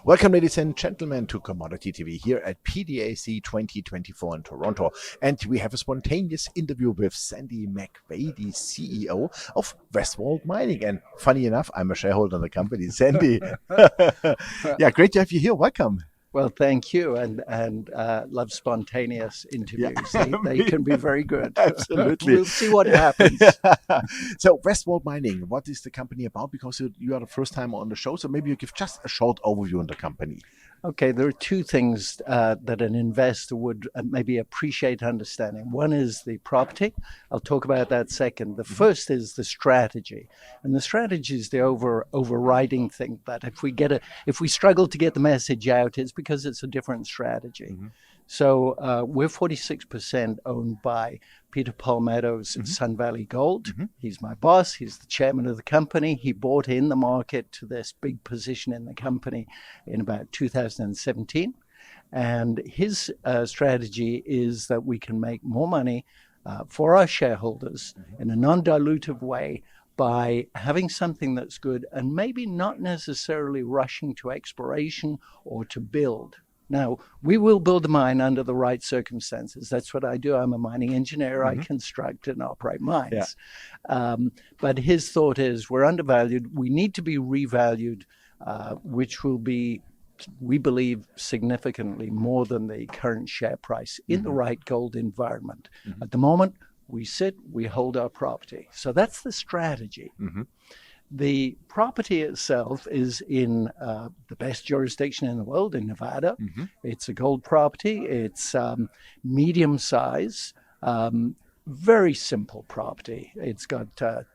Welcome, ladies and gentlemen, to Commodity TV here at PDAC 2024 in Toronto. And we have a spontaneous interview with Sandy McVey, the CEO of Westwall Mining. And funny enough, I'm a shareholder in the company. Sandy, yeah, great to have you here. Welcome. Well, thank you, and love spontaneous interviews. Yeah. They can be very good. Absolutely. We'll see what happens. So, Westwall Mining, what is the company about? Because you are the first time on the show, so maybe you give just a short overview on the company. Okay, there are two things that an investor would maybe appreciate understanding. One is the property. I'll talk about that second. The first is the strategy. And the strategy is the overriding thing that if we struggle to get the message out, it's because it's a different strategy. So we're 46% owned by Peter Palmetto's Sun Valley Gold. He's my boss. He's the chairman of the company. He bought in the market to this big position in the company in about 2017. And his strategy is that we can make more money for our shareholders in a non-dilutive way by having something that's good and maybe not necessarily rushing to exploration or to build. Now, we will build a mine under the right circumstances. That's what I do. I'm a mining engineer. I construct and operate mines. Yeah. But his thought is we're undervalued. We need to be revalued, which will be, we believe, significantly more than the current share price in the right gold environment. At the moment, we hold our property. So that's the strategy. The property itself is in the best jurisdiction in the world, in Nevada. It's a gold property. It's medium size, very simple property. It's got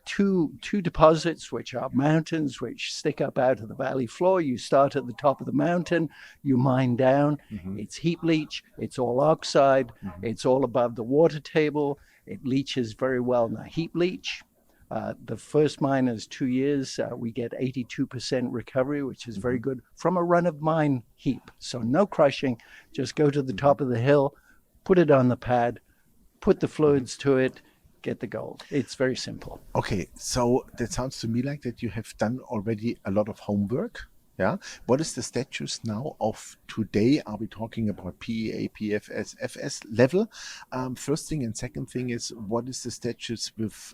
two deposits, which are mountains, which stick up out of the valley floor. You start at the top of the mountain, you mine down. It's heap leach. It's all oxide. It's all above the water table. It leaches very well in a heap leach. The first mine is 2 years. We get 82% recovery, which is very good from a run-of-mine heap. So no crushing, just go to the top of the hill, put it on the pad, put the fluids to it, get the gold. It's very simple. Okay, so that sounds to me like that you have done already a lot of homework. Yeah. What is the status now of today? Are we talking about PEA, PFS, FS level? First thing, and second thing is, what is the status with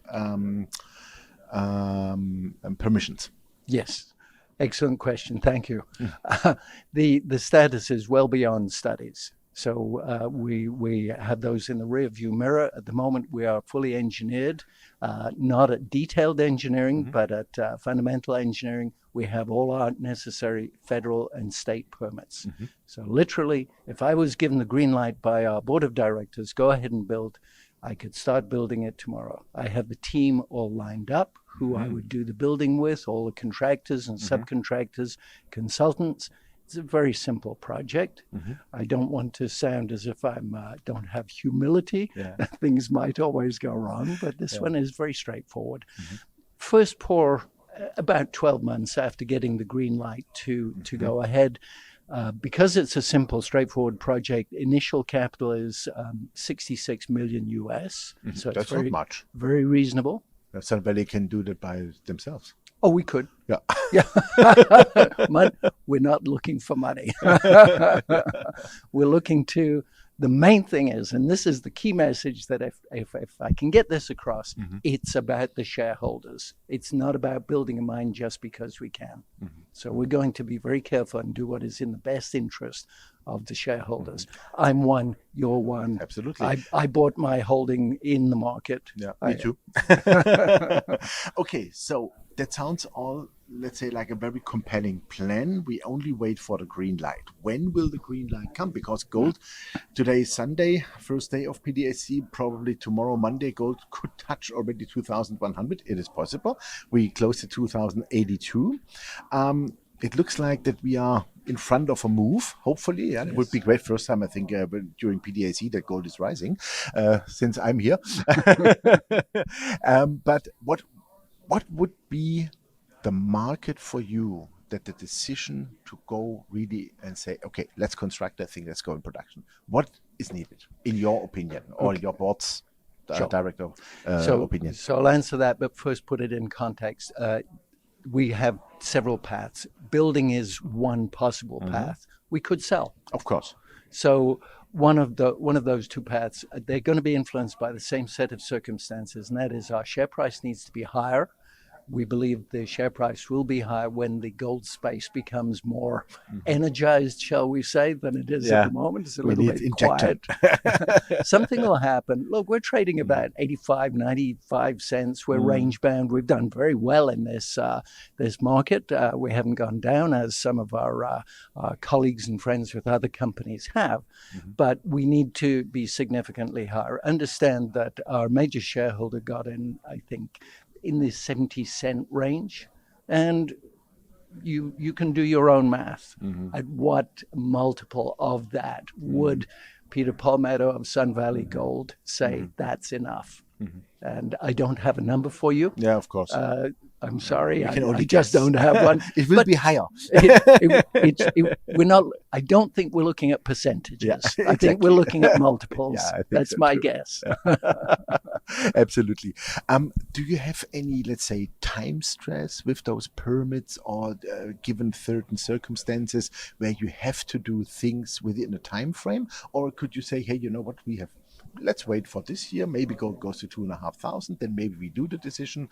permissions? Yes. Excellent question. Thank you. The status is well beyond studies. So we have those in the rear view mirror. At the moment, we are fully engineered, not at detailed engineering, but at fundamental engineering. We have all our necessary federal and state permits. So literally, if I was given the green light by our board of directors, go ahead and build, I could start building it tomorrow. I have the team all lined up, who I would do the building with, all the contractors and subcontractors, consultants. It's a very simple project. I don't want to sound as if I don't have humility. Things might always go wrong, but this one is very straightforward. First pour about 12 months after getting the green light to go ahead. Because it's a simple, straightforward project, initial capital is $66 million US. So that's not much. Very reasonable. Sun Valley can do that by themselves. Oh, we could. Yeah. We're not looking for money. We're looking to, the main thing is, and this is the key message, that if I can get this across, it's about the shareholders. It's not about building a mine just because we can. So we're going to be very careful and do what is in the best interest of the shareholders. I'm one, you're one. Absolutely. I bought my holding in the market. Yeah, me too. Okay, so that sounds all, let's say, like a very compelling plan. We only wait for the green light. When will the green light come? Because gold, today is Sunday, first day of PDAC, probably tomorrow, Monday, gold could touch already 2,100. It is possible. We closed at 2,082. It looks like that we are in front of a move, hopefully. Yeah, it would be great. First time, I think, during PDAC that gold is rising, since I'm here. But what would be the market for you, that the decision to go really and say, okay, let's construct that thing, let's go in production? What is needed, in your opinion, or your board's director opinion? So I'll answer that, but first put it in context. we have several paths. Building is one possible path. We could sell. Of course. So one of those two paths, they're going to be influenced by the same set of circumstances, and that is our share price needs to be higher. We believe the share price will be higher when the gold space becomes more energized, shall we say, than it is at the moment. It's a little bit quiet. Something will happen. Look, we're trading about 85, 95 cents. We're range bound. We've done very well in this market. We haven't gone down as some of our colleagues and friends with other companies have, but we need to be significantly higher. Understand that our major shareholder got in, I think, in the 70-cent range, and you can do your own math. At what multiple of that would Peter Palmetto of Sun Valley Gold say that's enough? And I don't have a number for you. Yeah, of course. I'm sorry, I just don't have one. It will be higher. We're not. I don't think we're looking at percentages. Yeah, exactly. I think we're looking at multiples. Yeah, that's so my too. guess. Absolutely. Do you have any, let's say, time stress with those permits, or given certain circumstances where you have to do things within a time frame? Or could you say, hey, you know what, let's wait for this year, maybe goes to 2,500, then maybe we do the decision.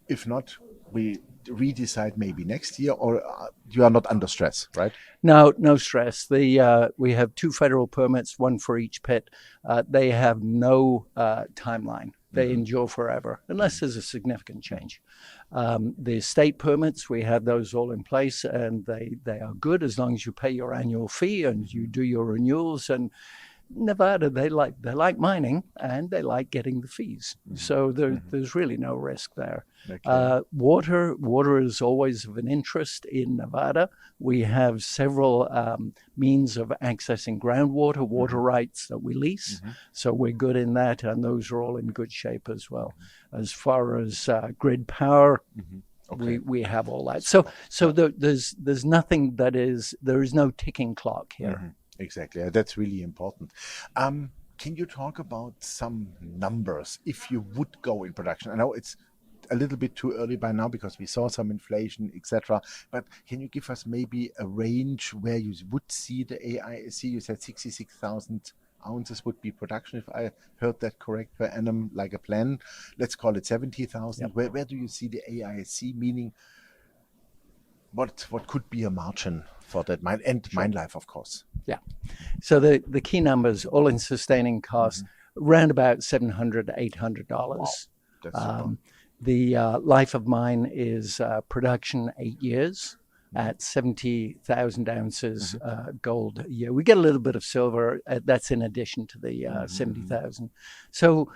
If not, we redecide maybe next year, or you are not under stress, right? No stress. We have 2 federal permits, 1 for each pit. They have no timeline. They endure forever, unless there's a significant change. The state permits, we have those all in place, and they are good as long as you pay your annual fee and you do your renewals. And Nevada, they like mining, and they like getting the fees. So there's really no risk there. Okay. Water is always of an interest in Nevada. We have several means of accessing groundwater, water rights that we lease. So we're good in that, and those are all in good shape as well. As far as grid power, okay, we have all that. So there's nothing there is no ticking clock here. Exactly. That's really important. Can you talk about some numbers if you would go in production? I know it's a little bit too early by now because we saw some inflation, etc. But can you give us maybe a range where you would see the AISC? You said 66,000 ounces would be production, if I heard that correct, per annum, like a plan. Let's call it 70,000. Yep. Where do you see the AISC, meaning what could be a margin for that mine and mine life, of course? Yeah. So the key numbers, all in sustaining costs, around about $700 to $800. Wow. That's super. The life of mine is production 8 years at 70,000 ounces gold a year. We get a little bit of silver. That's in addition to the 70,000. So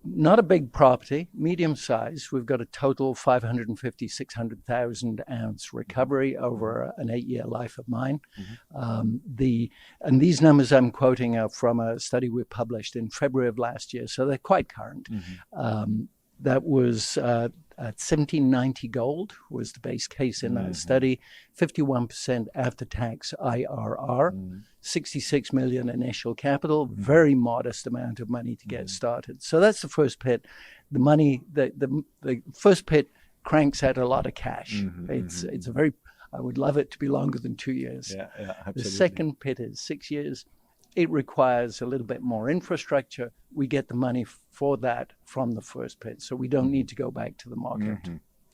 not a big property, medium size. We've got a total 550, 600,000 ounce recovery over an 8-year life of mine. And these numbers I'm quoting are from a study we published in February of last year, so they're quite current. That was at 1790 gold was the base case in that study, 51% after-tax IRR, 66 million initial capital, very modest amount of money to get started. So that's the first pit. The money, the first pit cranks out a lot of cash. It's a very, I would love it to be longer than 2 years. Yeah, absolutely. The second pit is 6 years. It requires a little bit more infrastructure. We get the money for that from the first pit, so we don't need to go back to the market.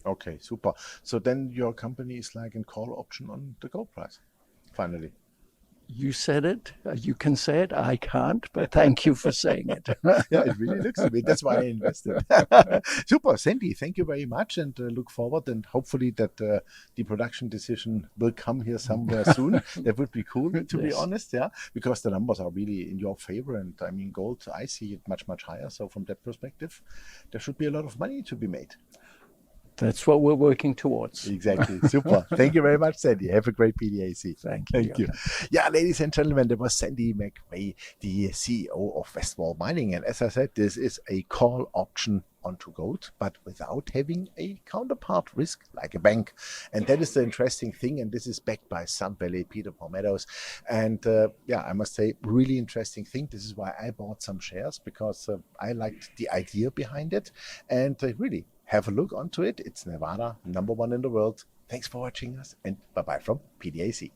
Okay, super. So then your company is like a call option on the gold price, finally. You said it. You can say it. I can't, but thank you for saying it. Yeah, it really looks to me. That's why I invested. Super, Sandy. Thank you very much, and look forward, and hopefully that the production decision will come here somewhere soon. That would be cool, to be honest. Yeah, because the numbers are really in your favor, and I mean, gold, I see it much higher. So from that perspective, there should be a lot of money to be made. That's what we're working towards. Exactly. Super. Thank you very much, Sandy. Have a great PDAC. Thank you. Yeah, ladies and gentlemen, that was Sandy McVey, the CEO of Westwall Mining. And as I said, this is a call option onto gold, but without having a counterpart risk like a bank. And that is the interesting thing. And this is backed by Sun Valley, Peter Palmetto's. And yeah, I must say, really interesting thing. This is why I bought some shares, because I liked the idea behind it. And really, have a look onto it. It's Nevada, #1 in the world. Thanks for watching us, and bye-bye from PDAC.